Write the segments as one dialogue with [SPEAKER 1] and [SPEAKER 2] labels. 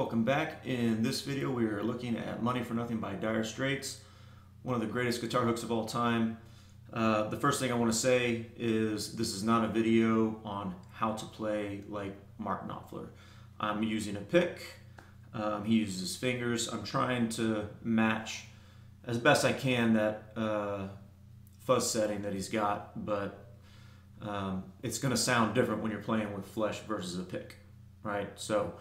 [SPEAKER 1] welcome back. In this video we are looking at Money for Nothing by Dire Straits, one of the greatest guitar hooks of all time. The first thing I want to say is this is not a video on how to play like Mark Knopfler. I'm using a pick, he uses his fingers. I'm trying to match as best I can that fuzz setting that he's got, but it's going to sound different when you're playing with flesh versus a pick, right? So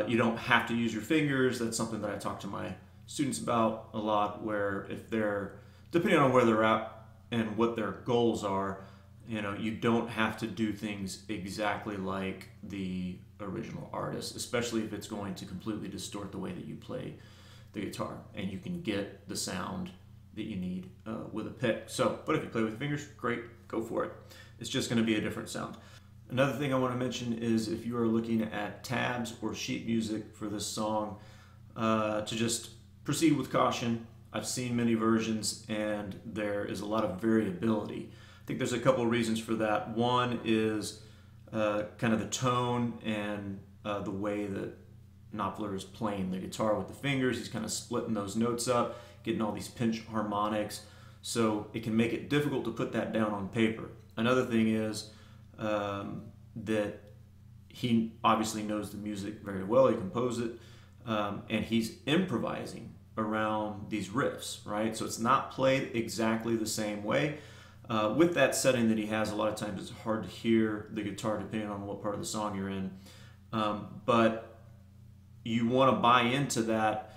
[SPEAKER 1] you don't have to use your fingers. That's something that I talk to my students about a lot, where if they're, depending on where they're at and what their goals are, you know, you don't have to do things exactly like the original artist, especially if it's going to completely distort the way that you play the guitar, and you can get the sound that you need with a pick. So, but if you play with your fingers, great, go for it. It's just going to be a different sound. Another thing I want to mention is if you are looking at tabs or sheet music for this song, to just proceed with caution. I've seen many versions and there is a lot of variability. I think there's a couple of reasons for that. One is kind of the tone and the way that Knopfler is playing the guitar with the fingers. He's kind of splitting those notes up, getting all these pinch harmonics, so it can make it difficult to put that down on paper. Another thing is that he obviously knows the music very well. He composed it, and he's improvising around these riffs, right? So it's not played exactly the same way. With that setting that he has, a lot of times it's hard to hear the guitar depending on what part of the song you're in. But you want to buy into that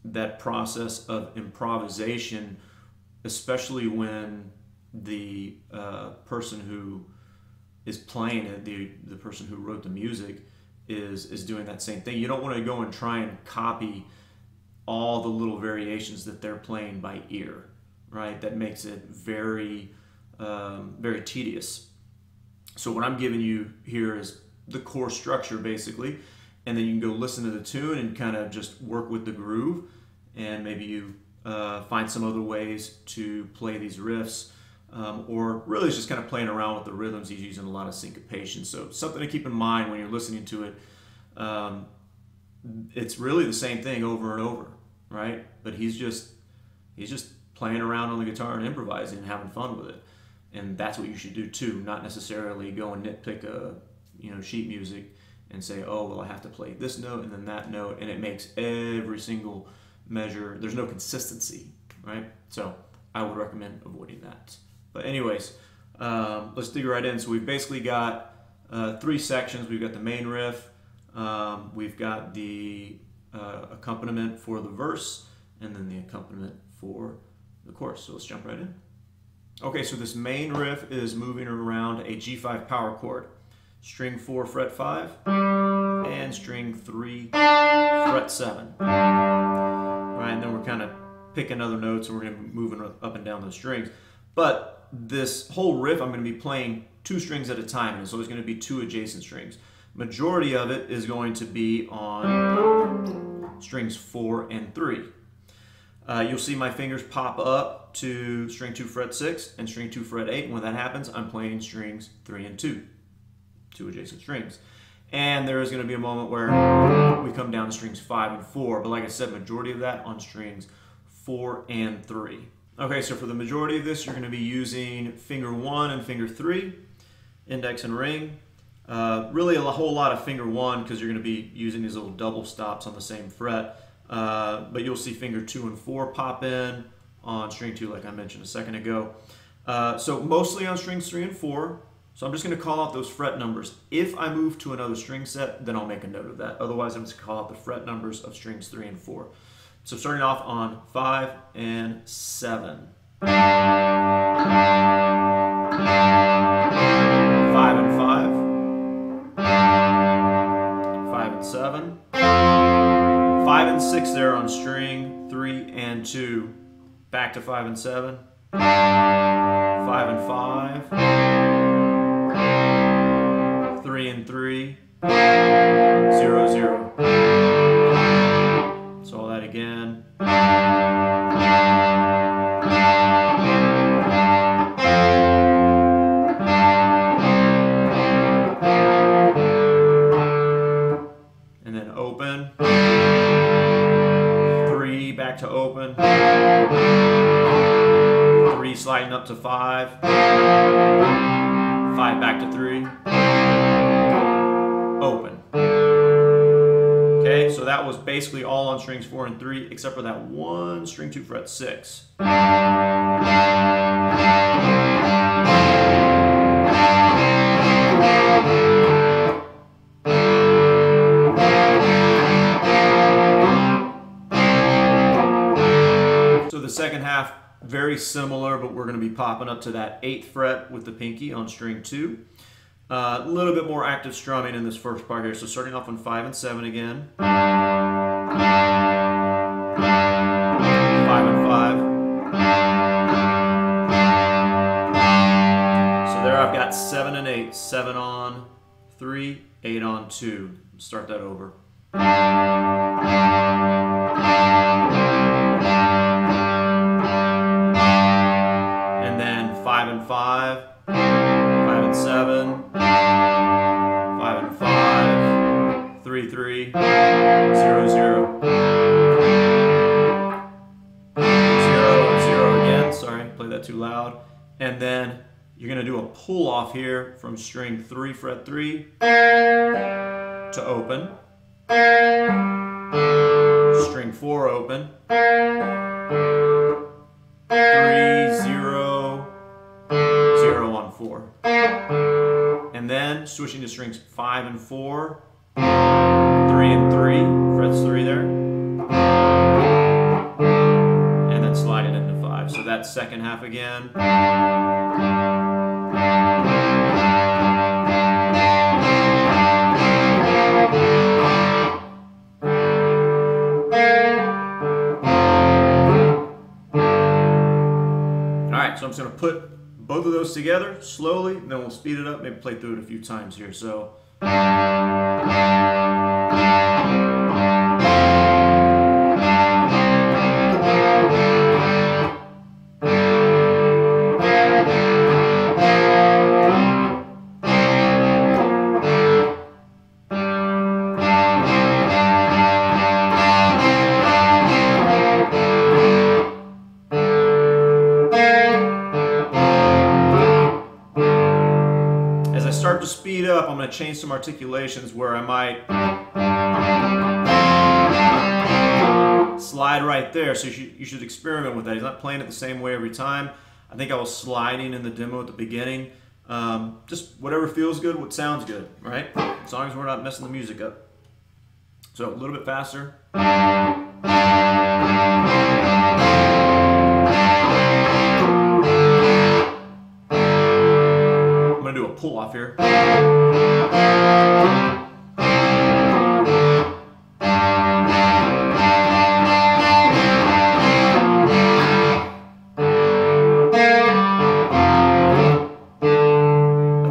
[SPEAKER 1] that process of improvisation, especially when the person who is playing it, the person who wrote the music, is doing that same thing. You don't want to go and try and copy all the little variations that they're playing by ear, right? That makes it very, very tedious. So what I'm giving you here is the core structure, basically, and then you can go listen to the tune and kind of just work with the groove, and maybe you find some other ways to play these riffs, or really it's just kind of playing around with the rhythms. He's using a lot of syncopation, so something to keep in mind when you're listening to it. It's really the same thing over and over, right? But he's just playing around on the guitar and improvising and having fun with it, and that's what you should do too. Not necessarily go and nitpick sheet music and say, oh well, I have to play this note and then that note, and it makes every single measure, there's no consistency, right? So I would recommend avoiding that. But anyways, let's dig right in. So we've basically got three sections. We've got the main riff, we've got the accompaniment for the verse, and then the accompaniment for the chorus. So let's jump right in. Okay, so this main riff is moving around a G5 power chord, string 4 fret 5, and string 3 fret 7. Right, and then we're kind of picking other notes, and we're going to be moving up and down those strings. But this whole riff, I'm going to be playing 2 strings at a time, and so there's going to be 2 adjacent strings. Majority of it is going to be on strings 4 and 3. You'll see my fingers pop up to string 2 fret 6 and string 2 fret 8. And when that happens, I'm playing strings 3 and 2 adjacent strings. And there is going to be a moment where we come down to strings 5 and 4. But like I said, majority of that on strings 4 and 3. Okay, so for the majority of this, you're going to be using finger 1 and finger 3, index and ring. Really a whole lot of finger 1 because you're going to be using these little double stops on the same fret. But you'll see finger 2 and 4 pop in on string 2, like I mentioned a second ago. So mostly on strings 3 and 4. So I'm just going to call out those fret numbers. If I move to another string set, then I'll make a note of that. Otherwise, I'm just going to call out the fret numbers of strings 3 and 4. So starting off on 5 and 7. 5 and 5. 5 and 7. 5 and 6 there on string 3 and 2. Back to 5 and 7. 5 and 5. 3 and 3. 0, 0. So all that again. 5 back to 3, open. Okay, so that was basically all on strings 4 and 3, except for that one string 2 fret 6. So the second half, very similar, but we're going to be popping up to that 8th fret with the pinky on string 2. A little bit more active strumming in this first part here. So starting off on 5 and 7 again. 5 and 5. So there I've got 7 and 8. 7 on 3, 8 on 2. Start that over. And then 5 and 5. 5 and 7, 5 and 5, 3, 3, 0, 0, 0, 0 again. Sorry, played that too loud. And then you're going to do a pull off here from string 3 fret 3 to open, string 4 open, 3, 0, 0 on 4. And then switching to strings 5 and 4, 3 and 3, frets 3 there, and then slide it into 5. So that's second half again. Alright, so I'm just going to put both of those together slowly, and then we'll speed it up, maybe play through it a few times here. So start to speed up, I'm going to change some articulations where I might slide right there. So you should experiment with that. He's not playing it the same way every time. I think I was sliding in the demo at the beginning. Just whatever feels good, what sounds good, right? As long as we're not messing the music up. So a little bit faster. Do a pull off here. At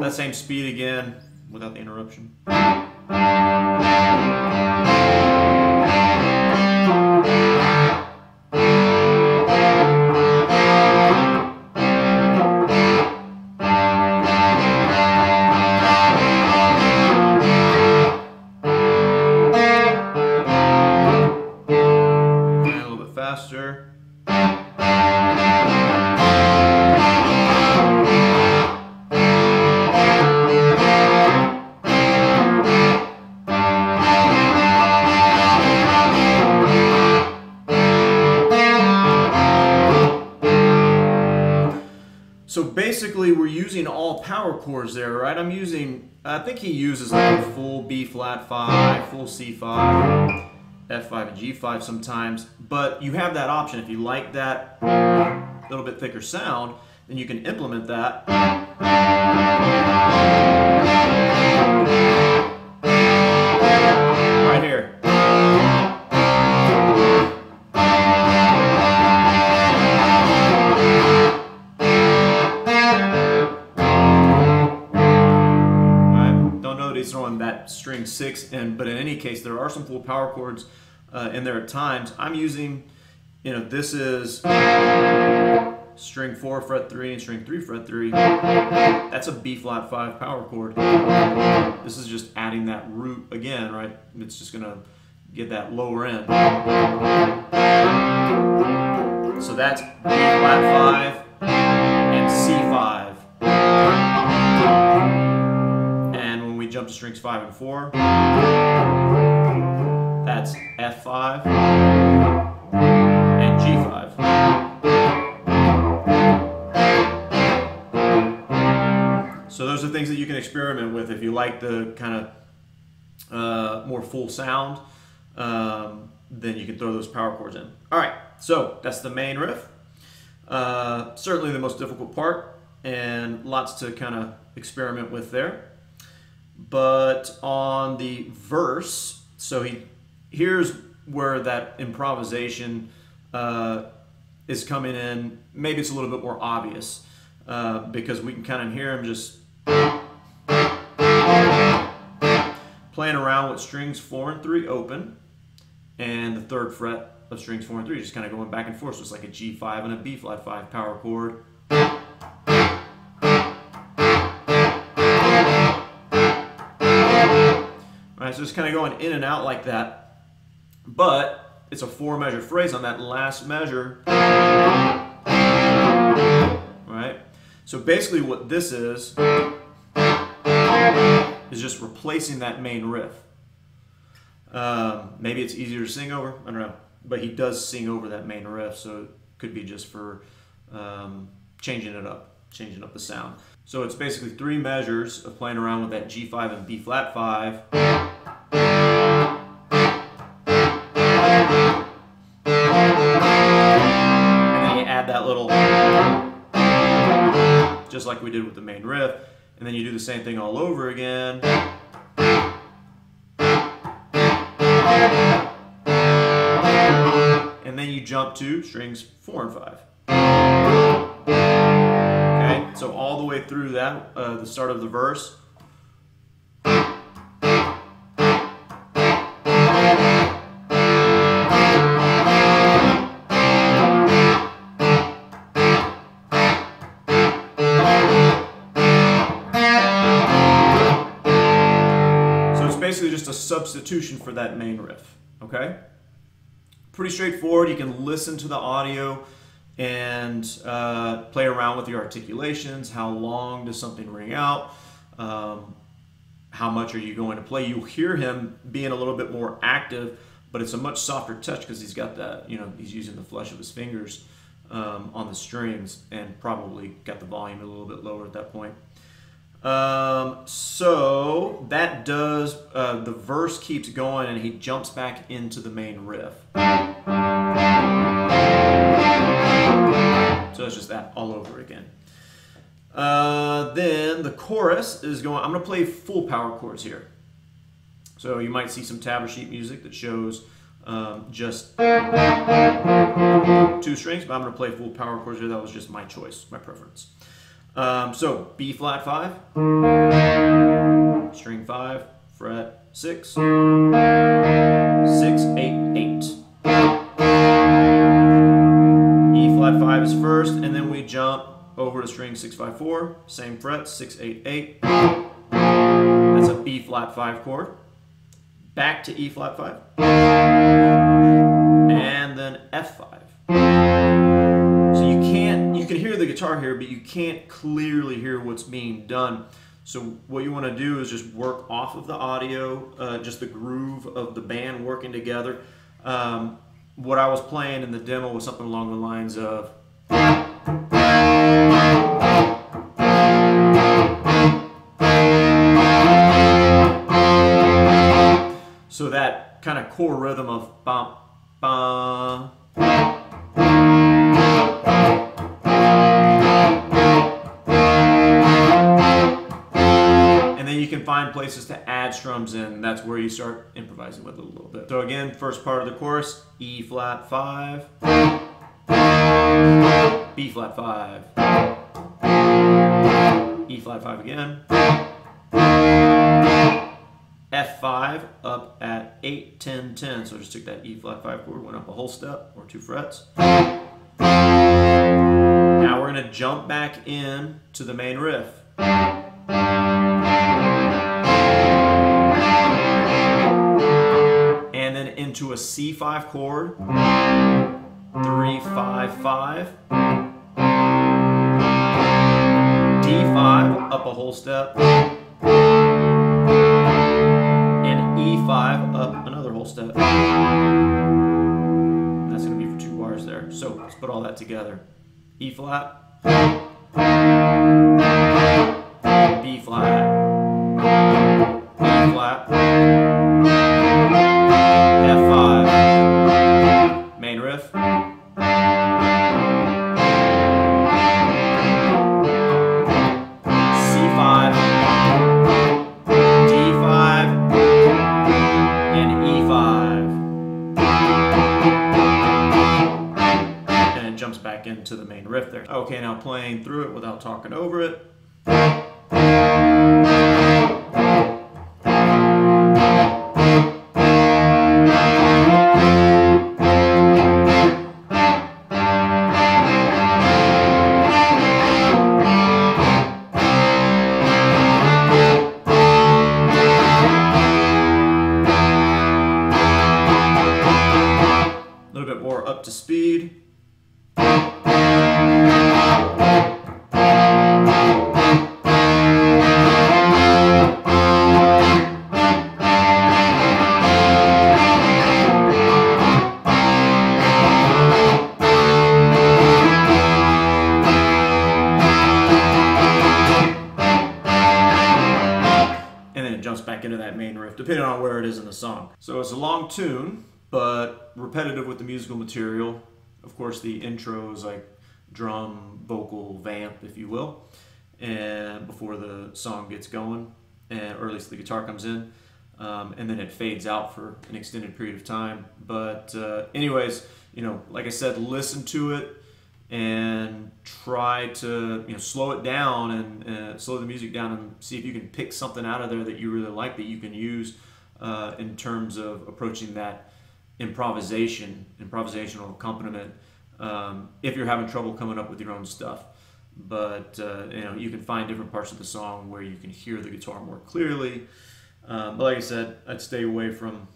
[SPEAKER 1] that same speed again without the interruption. Faster. So basically we're using all power chords there, right? I'm using, I think he uses like a full B flat 5, full C5, F5 and G5 sometimes, but you have that option. If you like that little bit thicker sound, then you can implement that. Right here. He's throwing that string 6 in, but in any case, there are some full power chords in there at times. I'm using, this is string 4 fret 3 and string 3 fret 3. That's a B flat 5 power chord. This is just adding that root again, right? It's just gonna get that lower end. So that's B flat 5 and C5. jump to strings 5 and 4. That's F5 and G5. So those are things that you can experiment with if you like the kind of more full sound. Then you can throw those power chords in. All right, so that's the main riff. Certainly the most difficult part, and lots to kind of experiment with there. But on the verse, so here's where that improvisation is coming in. Maybe it's a little bit more obvious because we can kind of hear him just playing around with strings 4 and 3 open, and the 3rd fret of strings 4 and 3 just kind of going back and forth. So it's like a G5 and a B flat 5 power chord. Right, so it's kind of going in and out like that, but it's a 4-measure phrase on that last measure. Right? So basically what this is just replacing that main riff. Maybe it's easier to sing over, I don't know, but he does sing over that main riff, so it could be just for changing up the sound. So it's basically 3 measures of playing around with that G5 and B flat 5. And then you add that little, just like we did with the main riff, and then you do the same thing all over again. And then you jump to strings 4 and 5. Okay, so all the way through that, the start of the verse. So it's basically just a substitution for that main riff, okay? Pretty straightforward. You can listen to the audio and play around with your articulations. How long does something ring out? How much are you going to play? You'll hear him being a little bit more active, but it's a much softer touch because he's got that, he's using the flesh of his fingers on the strings, and probably got the volume a little bit lower at that point. So that does, the verse keeps going and he jumps back into the main riff. So it's just that all over again. Then the chorus is going, I'm going to play full power chords here. So you might see some tabla sheet music that shows just 2 strings, but I'm going to play full power chords here. That was just my choice, my preference. So B flat 5, string 5, fret 6, 6, 8, 8. E flat 5 is first, and then we jump over to string 6, 5, 4, same fret, 6, 8, 8. That's a B flat 5 chord. Back to E flat 5, and then F5. So you can hear the guitar here, but you can't clearly hear what's being done. So what you want to do is just work off of the audio, just the groove of the band working together. What I was playing in the demo was something along the lines of, so that kind of core rhythm of bum, bum. And then you can find places to add strums in. That's where you start improvising with it a little bit. So again, first part of the chorus, E flat 5, B flat 5, E flat 5 again, F5 up at 8, 10, 10. So I just took that E flat 5 chord, went up a whole step or 2 frets. Now we're going to jump back in to the main riff. And then into a C5 chord, 3, 5, 5, D5 up a whole step, 5, up another whole step. That's going to be for 2 bars there. So let's put all that together. E flat, B flat, E flat, F5, main riff, C5, D5, and E5. And it jumps back into the main riff there. Okay, now playing through it without talking over it. A little bit more up to speed. And then it jumps back into that main riff, depending on where it is in the song. So it's a long tune, but repetitive with the musical material. Of course, the intro is like drum, vocal, vamp, if you will, and before the song gets going, or at least the guitar comes in, and then it fades out for an extended period of time. But anyways, you know, like I said, listen to it and try to, you know, slow it down and slow the music down and see if you can pick something out of there that you really like that you can use in terms of approaching that improvisational accompaniment, if you're having trouble coming up with your own stuff. But you know, you can find different parts of the song where you can hear the guitar more clearly. But like I said, I'd stay away from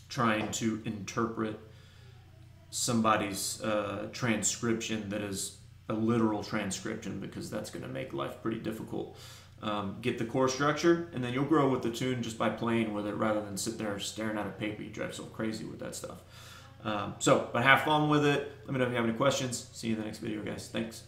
[SPEAKER 1] trying to interpret somebody's transcription that is a literal transcription, because that's going to make life pretty difficult. Get the core structure, and then you'll grow with the tune just by playing with it rather than sit there staring at a paper. You drive yourself crazy with that stuff. But have fun with it. Let me know if you have any questions. See you in the next video, guys. Thanks.